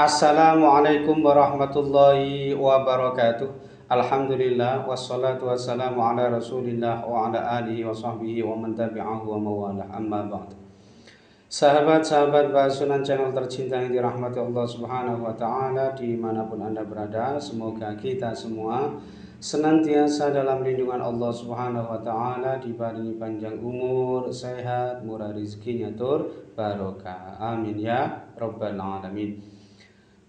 Assalamualaikum warahmatullahi wabarakatuh. Alhamdulillah wassalatu wassalamu ala Rasulillah wa ala alihi wa sahbihi wa man tabi'ahu wa mawalah. Amma ba'd. Sahabat-sahabat Basunan channel tercinta yang dirahmati Allah Subhanahu wa taala dimanapun Anda berada, semoga kita semua senantiasa dalam lindungan Allah Subhanahu wa taala, dibarengi panjang umur, sehat, murah rezekinya tur barokah. Amin ya rabbal alamin.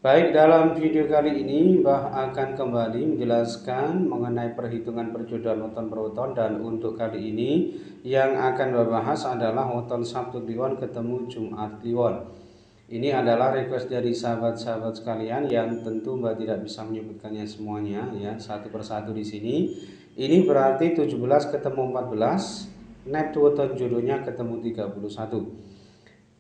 Baik, dalam video kali ini Mbah akan kembali menjelaskan mengenai perhitungan perjodohan weton per weton, dan untuk kali ini yang akan Mbah bahas adalah weton Sabtu Kliwon ketemu Jumat Kliwon. Ini adalah request dari sahabat-sahabat sekalian yang tentu Mbah tidak bisa menyebutkannya semuanya ya, satu persatu di sini. Ini berarti 17 ketemu 14, net weton jodohnya ketemu 31.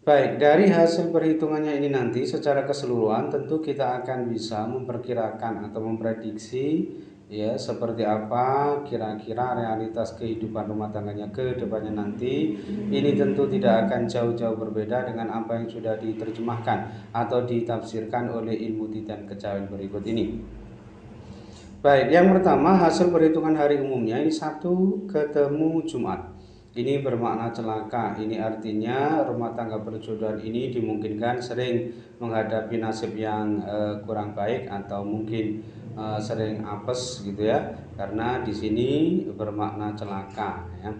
Baik, dari hasil perhitungannya ini nanti secara keseluruhan tentu kita akan bisa memperkirakan atau memprediksi ya seperti apa kira-kira realitas kehidupan rumah tangganya ke depannya nanti. Ini tentu tidak akan jauh-jauh berbeda dengan apa yang sudah diterjemahkan atau ditafsirkan oleh ilmu titan kejawen berikut ini. Baik, yang pertama hasil perhitungan hari umumnya ini Sabtu ketemu Jumat. Ini bermakna celaka. Ini artinya rumah tangga perjodohan ini dimungkinkan sering menghadapi nasib yang kurang baik atau mungkin sering apes gitu ya. Karena di sini bermakna celaka ya.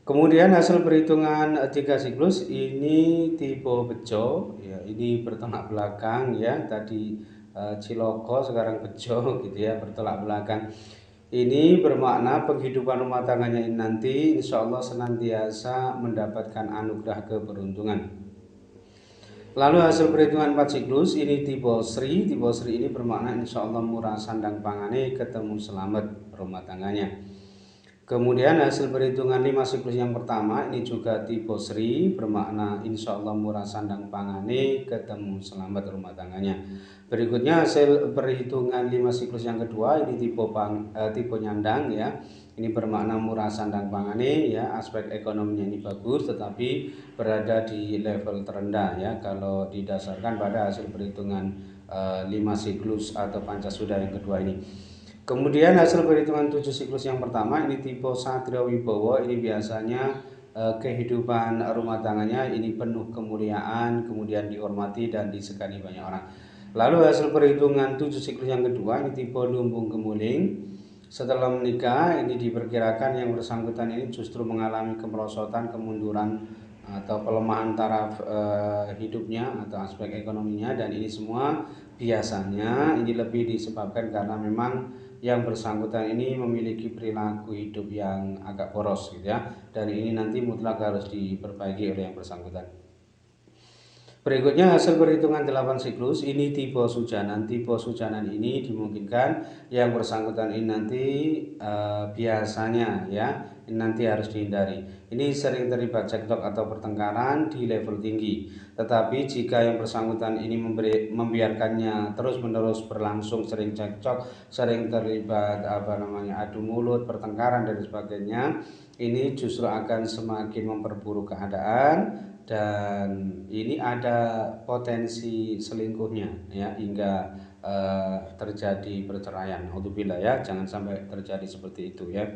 Kemudian hasil perhitungan 3 siklus ini tipe bejo ya, ini bertolak belakang ya. Tadi ciloko sekarang bejo gitu ya, bertolak belakang. Ini bermakna penghidupan rumah tangganya ini nanti insya Allah senantiasa mendapatkan anugerah keberuntungan. Lalu hasil perhitungan 4 siklus ini tipe Sri. Tipe Sri ini bermakna insya Allah murah sandang pangane ketemu selamat rumah tangganya. Kemudian hasil perhitungan 5 siklus yang pertama ini juga tipe Sri, bermakna insya Allah murah sandang pangane ketemu selamat rumah tangganya. Berikutnya hasil perhitungan 5 siklus yang kedua ini tipe nyandang ya. Ini bermakna murah sandang pangane ya, aspek ekonominya ini bagus tetapi berada di level terendah ya kalau didasarkan pada hasil perhitungan 5 siklus atau pancasuda yang kedua ini. Kemudian hasil perhitungan 7 siklus yang pertama ini tipe Satrio Wibowo. Ini biasanya kehidupan rumah tangganya ini penuh kemuliaan, kemudian dihormati dan disegani banyak orang. Lalu hasil perhitungan 7 siklus yang kedua ini tipe Lumbung Gemuling. Setelah menikah ini diperkirakan yang bersangkutan ini justru mengalami kemerosotan, kemunduran atau pelemahan taraf hidupnya atau aspek ekonominya, dan ini semua biasanya ini lebih disebabkan karena memang yang bersangkutan ini memiliki perilaku hidup yang agak boros gitu ya, dan ini nanti mutlak harus diperbaiki oleh yang bersangkutan. Berikutnya hasil perhitungan 8 siklus ini tipe Sujanan. Tipe Sujanan ini dimungkinkan yang bersangkutan ini nanti biasanya ya ini nanti harus dihindari. Ini sering terlibat cekcok atau pertengkaran di level tinggi. Tetapi jika yang bersangkutan ini membiarkannya terus-menerus berlangsung, sering cekcok, sering terlibat adu mulut, pertengkaran dan sebagainya, ini justru akan semakin memperburuk keadaan. Dan ini ada potensi selingkuhnya ya, hingga terjadi perceraian. Alhamdulillah ya, jangan sampai terjadi seperti itu ya.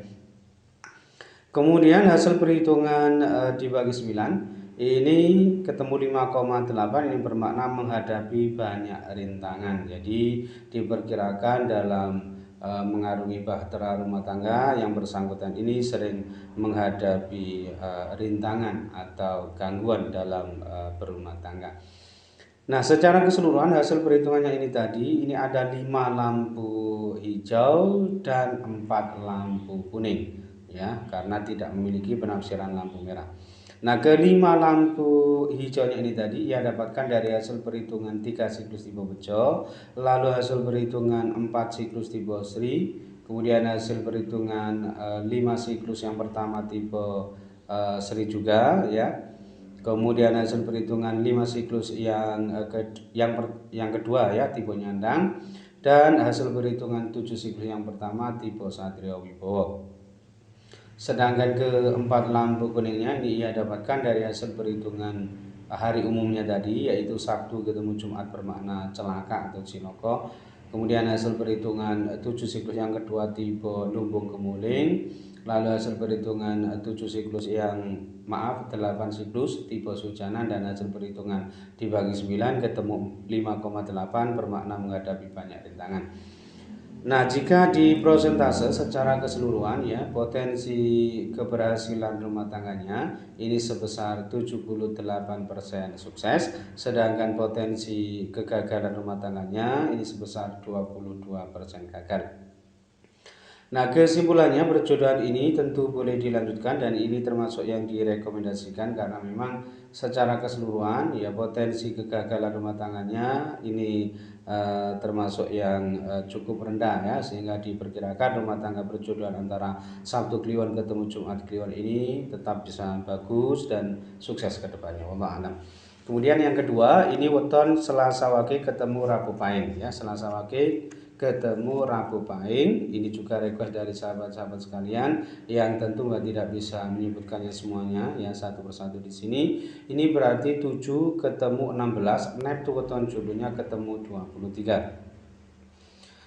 Kemudian hasil perhitungan dibagi 9 ini ketemu 5,8. Ini bermakna menghadapi banyak rintangan. Jadi diperkirakan dalam mengarungi bahtera rumah tangga yang bersangkutan ini sering menghadapi rintangan atau gangguan dalam berumah tangga. Nah, secara keseluruhan hasil perhitungannya ini tadi ini ada 5 lampu hijau dan 4 lampu kuning ya, karena tidak memiliki penafsiran lampu merah. Nah, kelima lampu hijaunya ini tadi ia dapatkan dari hasil perhitungan 3 siklus tipe Bejo, lalu hasil perhitungan 4 siklus tipe Sri, kemudian hasil perhitungan 5 siklus yang pertama tipe Sri juga ya. Kemudian hasil perhitungan 5 siklus yang kedua ya tipe Nyandang, dan hasil perhitungan 7 siklus yang pertama tipe Satrio Wibowo. Sedangkan keempat lampu kuningnya ini ia dapatkan dari hasil perhitungan hari umumnya tadi, yaitu Sabtu ketemu Jumat bermakna celaka atau ciloko. Kemudian hasil perhitungan 7 siklus yang kedua tipe lumbung kemuling. Lalu hasil perhitungan 7 siklus 8 siklus tipe sujanan, dan hasil perhitungan dibagi 9 ketemu 5,8 bermakna menghadapi banyak rintangan. Nah, jika di prosentase secara keseluruhan ya, potensi keberhasilan rumah tangganya ini sebesar 78% sukses, sedangkan potensi kegagalan rumah tangganya ini sebesar 22% gagal. Nah, kesimpulannya perjodohan ini tentu boleh dilanjutkan, dan ini termasuk yang direkomendasikan karena memang secara keseluruhan ya potensi kegagalan rumah tangganya ini termasuk yang cukup rendah ya, sehingga diperkirakan rumah tangga perjodohan antara Sabtu Kliwon ketemu Jumat Kliwon ini tetap bisa bagus dan sukses ke depannya. Wallahu a'lam. Kemudian yang kedua, ini weton Selasa Wage ketemu Rabu Pahing ya, Selasa Wage ketemu Rabu Pahing. Ini juga request dari sahabat-sahabat sekalian yang tentu tidak bisa menyebutkannya semuanya ya satu persatu di sini. Ini berarti 7 ketemu 16, neptu weton jodohnya ketemu 23.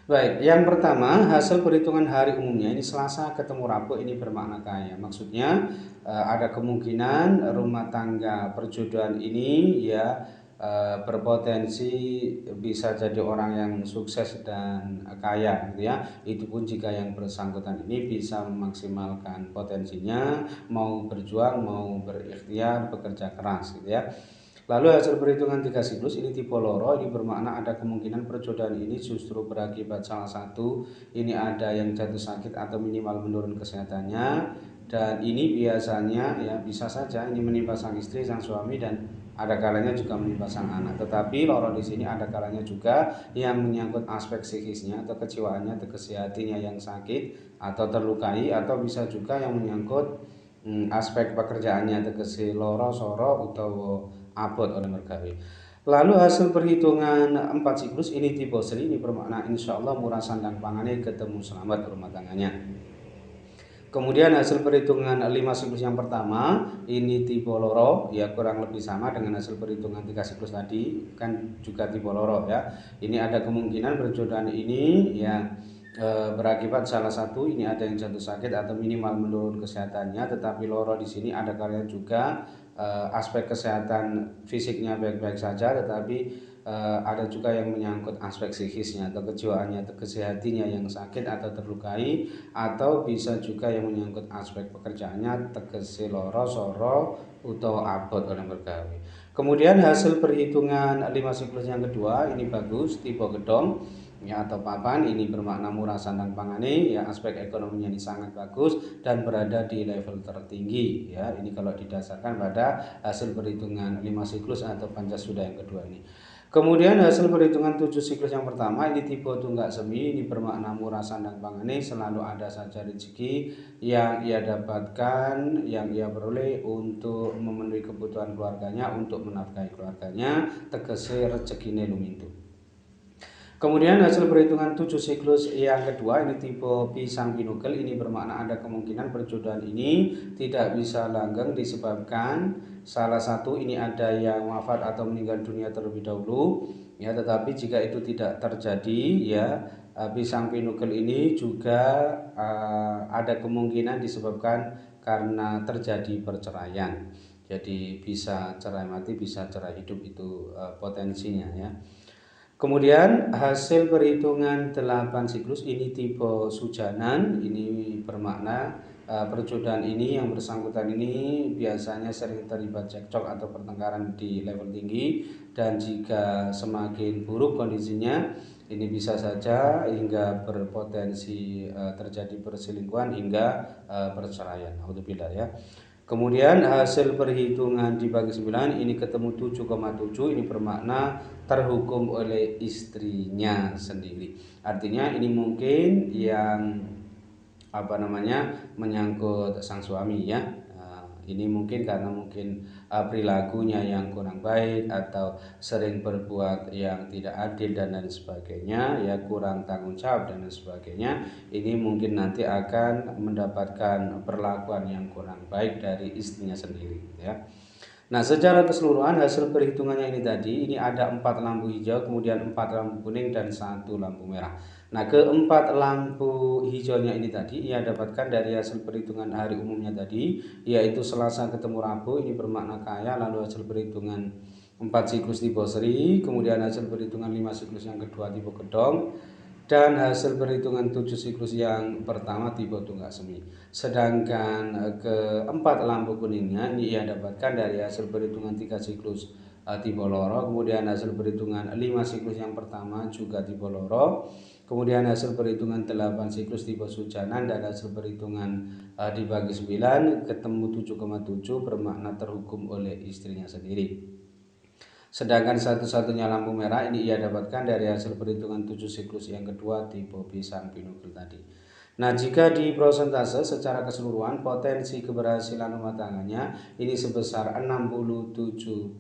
Baik, yang pertama hasil perhitungan hari umumnya ini Selasa ketemu Rabu ini bermakna kaya. Maksudnya ada kemungkinan rumah tangga perjodohan ini ya berpotensi bisa jadi orang yang sukses dan kaya gitu ya. Itu pun jika yang bersangkutan ini bisa memaksimalkan potensinya, mau berjuang, mau berikhtiar, bekerja keras gitu ya. Lalu hasil perhitungan 3 siklus ini tipe loro, ini bermakna ada kemungkinan perjodohan ini justru berakibat salah satu ini ada yang jatuh sakit atau minimal menurun kesehatannya, dan ini biasanya ya bisa saja ini menimpa sang istri, sang suami, dan ada kalanya juga menimpa sang anak. Tetapi loro di sini ada kalanya juga yang menyangkut aspek psikisnya atau kejiwaannya atau kesehatinya yang sakit atau terlukai, atau bisa juga yang menyangkut aspek pekerjaannya tegese loro soro utawa abot oleh mergawe. Lalu hasil perhitungan 4 siklus ini tipe seri, ini bermakna insya Allah murah sandang pangane ketemu selamat rumah tangganya. Kemudian hasil perhitungan 5 siklus yang pertama ini tipe loro ya, kurang lebih sama dengan hasil perhitungan 3 siklus tadi, kan juga tipe loro ya. Ini ada kemungkinan perjodohan ini ya berakibat salah satu ini ada yang jatuh sakit atau minimal menurun kesehatannya, tetapi loro di sini ada kalanya juga aspek kesehatan fisiknya baik-baik saja, tetapi ada juga yang menyangkut aspek psikisnya atau kejiwaannya atau kesehatinya yang sakit atau terlukai, atau bisa juga yang menyangkut aspek pekerjaannya tegese loro soro utawa abot oleh mergawe. Kemudian hasil perhitungan 5 siklus yang kedua ini bagus, tipe gedong ya atau papan, ini bermakna murah sandang pangane ya, aspek ekonominya ini sangat bagus dan berada di level tertinggi ya. Ini kalau didasarkan pada hasil perhitungan 5 siklus atau pancasuda yang kedua ini. Kemudian hasil perhitungan 7 siklus yang pertama ini tipe tunggak semi, ini bermakna murah sandang pangane, selalu ada saja rezeki yang ia dapatkan, yang ia peroleh untuk memenuhi kebutuhan keluarganya, untuk menafkahi keluarganya, tegese rezekine lumintu. Kemudian hasil perhitungan 7 siklus yang kedua ini tipe pisang pinugel, ini bermakna ada kemungkinan perjodohan ini tidak bisa langgeng disebabkan salah satu ini ada yang wafat atau meninggal dunia terlebih dahulu ya, tetapi jika itu tidak terjadi ya pisang pinugel ini juga ada kemungkinan disebabkan karena terjadi perceraian. Jadi bisa cerai mati, bisa cerai hidup, itu potensinya ya. Kemudian hasil perhitungan 8 siklus ini tipe sujanan, ini bermakna perjodohan ini yang bersangkutan ini biasanya sering terlibat cekcok atau pertengkaran di level tinggi, dan jika semakin buruk kondisinya ini bisa saja hingga berpotensi terjadi perselingkuhan hingga perceraian. Alhamdulillah ya. Kemudian hasil perhitungan dibagi 9 ini ketemu 7,7, ini bermakna terhukum oleh istrinya sendiri. Artinya ini mungkin yang menyangkut sang suami ya. Ini mungkin karena mungkin perilakunya yang kurang baik atau sering berbuat yang tidak adil dan lain sebagainya ya, kurang tanggung jawab dan lain sebagainya. Ini mungkin nanti akan mendapatkan perlakuan yang kurang baik dari istrinya sendiri ya. Nah, secara keseluruhan hasil perhitungannya ini tadi, ini ada 4 lampu hijau, kemudian 4 lampu kuning, dan 1 lampu merah. Nah, keempat lampu hijaunya ini tadi ia dapatkan dari hasil perhitungan hari umumnya tadi, yaitu Selasa ketemu Rabu, ini bermakna kaya, lalu hasil perhitungan 4 siklus tipe seri, kemudian hasil perhitungan 5 siklus yang kedua tipe kedong, dan hasil perhitungan 7 siklus yang pertama tipe tunggak semi. Sedangkan keempat lampu kuningnya ini ia dapatkan dari hasil perhitungan 3 siklus tipe loro, kemudian hasil perhitungan 5 siklus yang pertama juga tipe loro, kemudian hasil perhitungan 8 siklus tipe sujanan, dan hasil perhitungan dibagi 9 ketemu 7,7 bermakna terhukum oleh istrinya sendiri. Sedangkan satu-satunya lampu merah ini ia dapatkan dari hasil perhitungan 7 siklus yang kedua tipe pisang binokul tadi. Nah, jika di prosentase secara keseluruhan potensi keberhasilan rumah tangganya ini sebesar 67%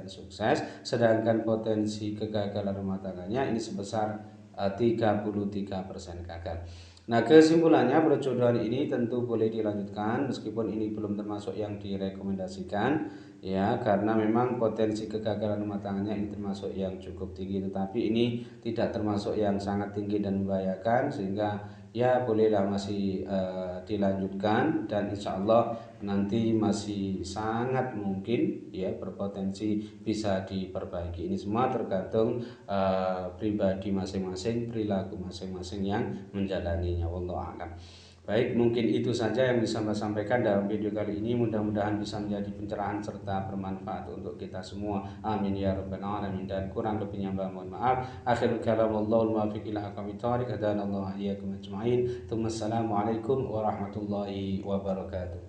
sukses, sedangkan potensi kegagalan rumah tangganya ini sebesar 33% gagal. Nah, kesimpulannya perjodohan ini tentu boleh dilanjutkan meskipun ini belum termasuk yang direkomendasikan ya, karena memang potensi kegagalan rumah tangganya ini termasuk yang cukup tinggi, tetapi ini tidak termasuk yang sangat tinggi dan membahayakan, sehingga ya bolehlah masih dilanjutkan, dan insya Allah nanti masih sangat mungkin ya berpotensi bisa diperbaiki. Ini semua tergantung pribadi masing-masing, perilaku masing-masing yang menjalaninya. Wallahu a'lam. Baik, mungkin itu saja yang bisa saya sampaikan dalam video kali ini. Mudah-mudahan bisa menjadi pencerahan serta bermanfaat untuk kita semua. Amin ya rabbal alamin. Dan kurang lebihnya mohon maaf. Akhirul kalam wallahul muwaffiq ila aqwamit thoriq. Hadanallahu iyyakum ajma'in. Assalamualaikum warahmatullahi wabarakatuh.